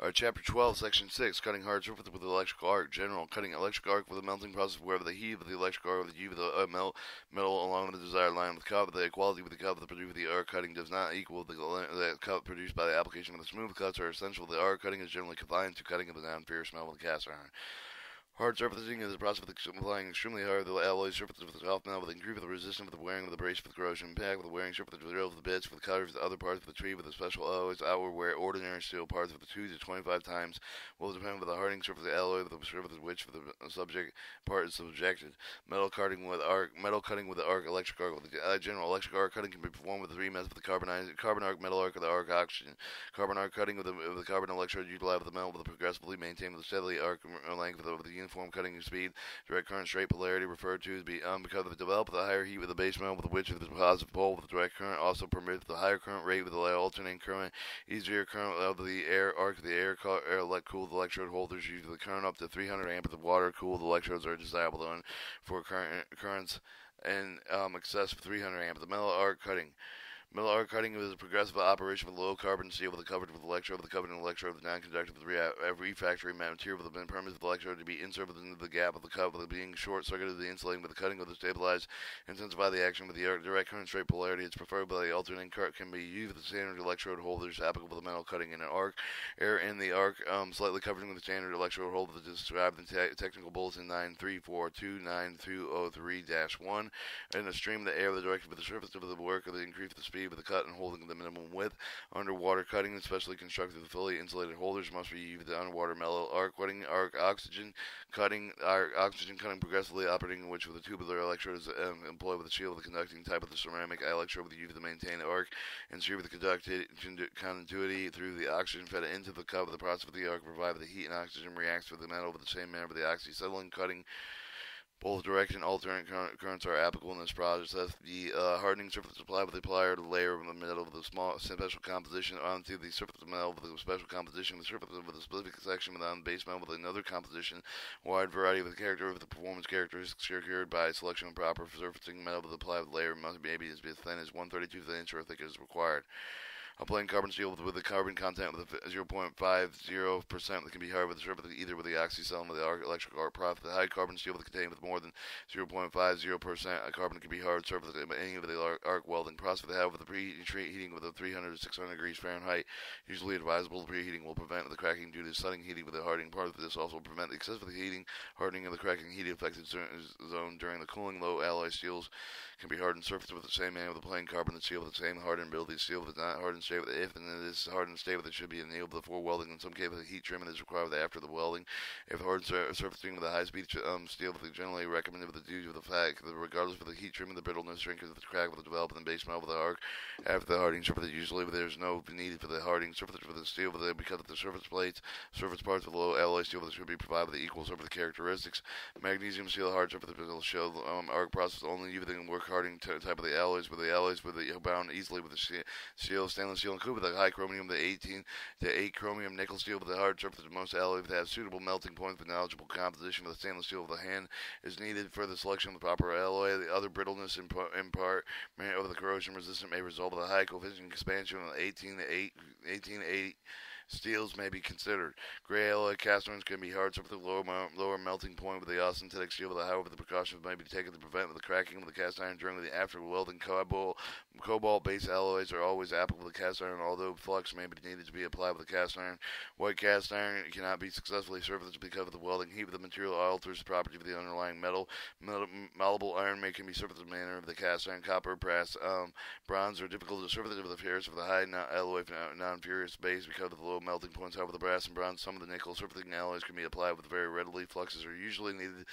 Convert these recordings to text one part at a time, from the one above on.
Chapter 12, Section 6, Cutting Hard Surface with Electrical Arc. General, cutting electric arc with a melting process wherever the heat of the electric arc with the heat of the metal along the desired line with cut. The equality with the cut produced with the arc cutting does not equal the cut produced by the application of the smooth cuts are essential. The arc cutting is generally confined to cutting of the non-ferrous metal with cast iron. Hard surfacing is a process of applying extremely hard the alloy surface with the soft metal with increase with the resistance with the wearing with the brace with corrosion impact with the wearing surface with the drills with the bits with the cutters with the other parts with the tree with the special alloys outward wear ordinary steel parts with the 2 to 25 times will depend with the hardening surface of the alloy with the surface which for the subject part is subjected. Metal cutting with the arc electric arc with the general electric arc cutting can be performed with 3 methods with the carbon arc metal arc or the arc oxygen. Carbon arc cutting with the carbon electrode utilized with the metal with the progressively maintained with the steadily arc length with the uniform cutting speed, direct current straight polarity referred to as because of the develop the higher heat with the base metal with which is the positive pole with the direct current also permits the higher current rate with the alternating current, easier current of the air arc the air cooled electrode holders use the current up to 300 amps of water cooled electrodes are desirable for currents and excess of 300 amps. The metal arc cutting. Metal arc cutting is a progressive operation with low carbon steel with a covered with electrode with a covered electrode with non-conductive with refractory material with the permits with the electrode to be inserted into the gap of the cut with it being short-circuited the insulating with the cutting with the stabilized intensify the action with the arc direct current straight polarity. It's preferred by the alternating current can be used with the standard electrode holders applicable to metal cutting in an arc air in the arc slightly covered with the standard electrode holder described in technical bulletin 934292303-1 in a stream the air the direction with the surface of the work of the increase the speed with the cut and holding the minimum width. Underwater cutting, especially constructed with fully insulated holders, must be used with underwater metal arc cutting, arc oxygen cutting progressively operating in which with a tubular electrode is employed with a shield with the conducting type of the ceramic electrode with the use to maintain the arc and shear with the continuity through the oxygen fed into the cut with the process of the arc provided the heat and oxygen reacts with the metal with the same manner with the oxyacetylene cutting. Both direct and alternate currents are applicable in this process. The hardening surface applied with the plier layer of the metal with a small special composition onto the surface of the metal with a special composition with the surface with a specific section on the base metal with another composition. Wide variety of the character of the performance characteristics secured by selection of proper surfacing metal with the applied layer must be able to be as thin as 1/32 inch or thick as required. A plain carbon steel with a carbon content with a 0.50% that can be hard with the surface either with the oxyacetylene with the electric arc product. The high carbon steel with contained with more than 0.50% a carbon can be hard surface with any of the arc welding process they have with the preheating with a 300 to 600 degrees Fahrenheit. Usually advisable. The preheating will prevent the cracking due to sudden heating with the hardening part of this also will prevent the excessive heating, hardening of the cracking heat affected zone during the cooling. Low alloy steels can be hardened surface with the same manner with the plain carbon steel with the same hardened ability. Steel with the not hardened state with it. If and it is hardened state with it should be enabled before welding. In some cases, heat treatment is required after the welding. If hardened surfacing with a high-speed steel with generally recommended with the due to the fact that regardless of the heat treatment, the brittleness, strength of the crack with the development base metal with the arc after the hardening surface. Usually, there's no need for the hardening surface for the steel with it because of the surface plates, surface parts with low alloy steel that should be provided with the equal surface characteristics. Magnesium steel hard surface will show arc process only using work hardening type of the alloys with the bound easily with the steel, stainless steel, included with the high chromium, the 18 to 8 chromium nickel steel with the hard surface of most alloys that have suitable melting points with knowledgeable composition with the stainless steel of the hand is needed for the selection of the proper alloy. The other brittleness in part over the corrosion resistant may result with a high coefficient expansion of 18 to 8 steels may be considered. Gray alloy cast irons can be hard surface with lower melting point with the austenitic steel, however the precautions may be taken to prevent the cracking of the cast iron during the after welding. Cobalt-based alloys are always applicable to cast iron, although flux may be needed to be applied with the cast iron. White cast iron cannot be successfully surfaced because of the welding heat of the material alters the property of the underlying metal. Malleable iron can be surfaced in the manner of the cast iron. Copper, brass, bronze are difficult to surface with the ferrous of the high alloy non-ferrous base because of the low melting points. However, the brass and bronze, some of the nickel surfacing alloys can be applied with very readily. Fluxes are usually needed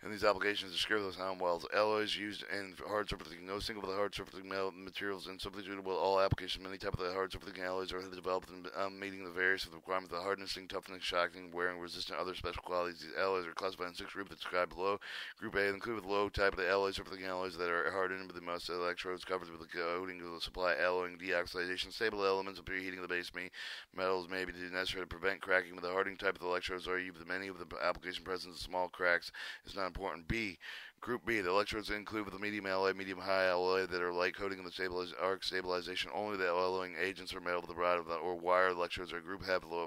in these applications to secure those sound welds. Alloys used in hard surfacing. No single of the hard surfacing materials and substitutable all applications. Many types of the hard surfacing alloys are developed in meeting the various requirements of the hardening, toughness, shocking, wearing, resistant, other special qualities. These alloys are classified in 6 groups described below. Group A include with low type of the alloys, surfacing alloys that are hardened with the most electrodes covered with the coating of the supply alloying, deoxidation, stable elements of preheating of the base metals may be necessary to prevent cracking with the hardening type of the electrodes are used with many of the application presence of small cracks is not important. B. Group B, the electrodes include the medium alloy, medium high alloy that are light coating in the arc stabilization. Only the alloying agents are metal with the rod of the, or wire electrodes. Our group have lower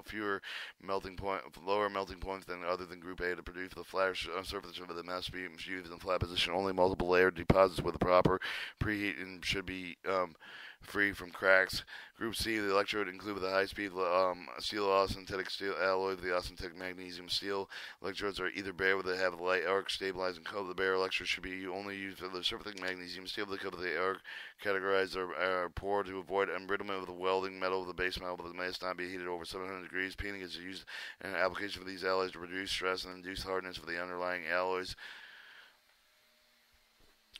melting points than other than Group A to produce the flat surface of the must be used in flat position. Only multiple layered deposits with the proper preheat and should be free from cracks. Group C, the electrode include the high-speed steel austenitic steel alloy with the austenitic magnesium steel. Electrodes are either bare with the have light arc stabilizing cover. The bare electrodes should be only used for the surfacing magnesium steel to cover the arc. Categorized are poor to avoid embrittlement of the welding metal of the base metal, but it must not be heated over 700 degrees. Painting is used in an application for these alloys to reduce stress and induce hardness of the underlying alloys.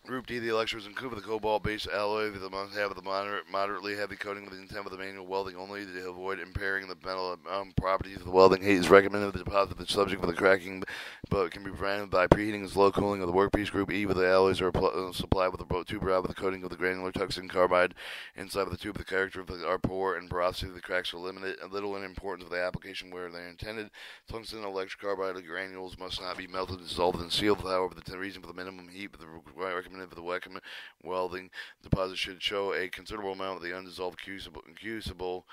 Group D, the electrodes include the cobalt-based alloy that must have the moderately heavy coating with the intent of the manual welding only to avoid impairing the metal properties of the welding. Heat is recommended with the deposit that's subject for the cracking, but can be prevented by preheating and slow cooling of the workpiece. Group E, with the alloys are supplied with a tube rod with the coating of the granular tungsten carbide inside of the tube. The character of the are poor and porosity of the cracks are limited, and little in importance of the application where they are intended. Tungsten electric carbide granules must not be melted, dissolved, and sealed. However, the reason for the minimum heat recommended for the welding deposit should show a considerable amount of the undissolved crucible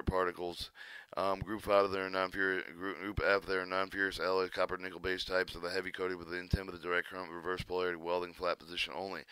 particles. Group 5, there are non-ferrous. Group F, there are non-ferrous alloy copper nickel based types of the heavy coated with the intent of the direct current reverse polarity welding flat position only.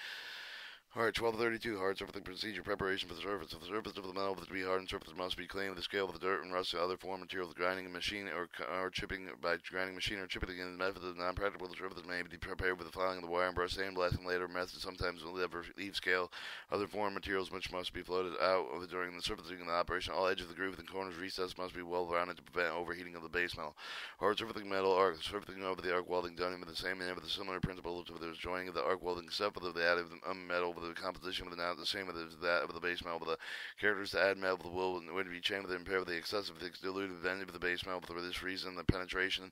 Alright, 1232, hard surface procedure, preparation for the surface. If the surface of the metal to be hardened, surface must be cleaned with a scale with the dirt and rust and other foreign materials, grinding machine or chipping by grinding machine or chipping in the method is non-practical. The surface may be prepared with the filing of the wire and brush, sandblasting later methods, sometimes will never leave scale. Other foreign materials which must be floated out during the surfacing of the operation. All edges of the groove and corners recessed must be well rounded to prevent overheating of the base metal. Hard surfacing metal arc, surfacing over the arc welding done with the same and with a similar principle to the joining of the arc welding except for the additive metal with the composition of the not the same as that of the base metal, but the characters to add metal will be changed with impaired with the excessive diluted vending of the base metal. For this reason, the penetration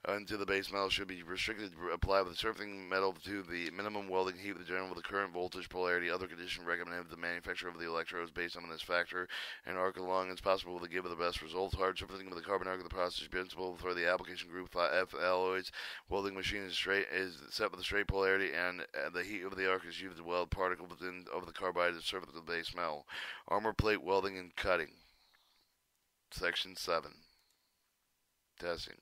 into the base metal should be restricted to apply with the surfacing metal to the minimum welding heat with the general with the current voltage polarity. Other conditions recommended the manufacturer of the electrodes based on this factor and arc along as possible to give the best results. Hard surfacing with the carbon arc of the process principle for the application group F alloys. Welding machine is set with a straight polarity, and the heat of the arc is used to weld particles of the carbide surface of the base metal. Armor plate welding and cutting. Section 7. Testing.